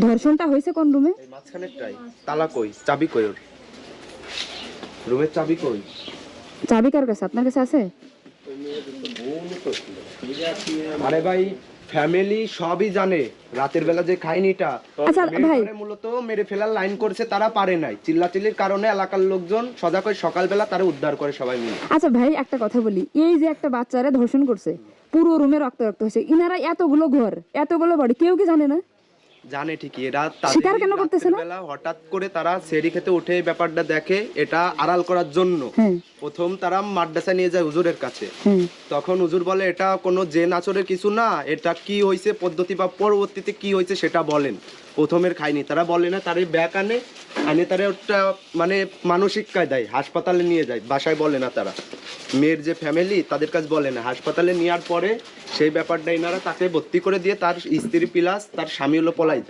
ধর্ষণটা হয়েছে কোন রুমে? এই মাঝখানেরটাই। তালা কই, চাবি কই? ওর রুমের চাবি কই? চাবি কার কাছে? আপনার কাছে আছে? আরে ভাই, ফ্যামিলি সবই জানে রাতের বেলা যে খাইনিটা আচ্ছা ভাই, মূলত মেরে ফেলার লাইন করেছে, তারা পারে নাই। চিল্লাচিল্লির কারণে এলাকার লোকজন সজাগ হয়ে সকালবেলা তারা উদ্ধার করে সবাই মিলে। আচ্ছা ভাই একটা কথা বলি, এই যে একটা বাচ্চারে ধর্ষণ করছে, পুরো রুমে রক্ত রক্ত হয়েছে, ইনারা এতগুলো ঘর এতগুলো বাড়ি, কেউ কি জানে না? জানে ঠিকই, এরা স্বীকার কেন করতেছে না? বেলা হঠাৎ করে তারা সেরি খেতে উঠে এই ব্যাপারটা দেখে, এটা আড়াল করার জন্য প্রথম তারা মাদ্রাসা নিয়ে যায় হুজুরের কাছে। তখন হুজুর বলে এটা কোনো জেন আচরের কিছু না, এটা কি হয়েছে পদ্ধতি বা পরবর্তীতে কি হয়েছে সেটা বলেন। প্রথমের খায়নি, তারা বলে না, তার ব্যাগ আনে তারা ওটা মানে মানসিক কায়দায় হাসপাতালে নিয়ে যায়, বাসায় বলে না। তারা মেয়ের যে ফ্যামিলি তাদের কাছে বলে না, হাসপাতালে নেওয়ার পরে সেই ব্যাপারটা এনারা তাকে ভর্তি করে দিয়ে তার স্ত্রী প্লাস তার স্বামী হলো পলাই যায়।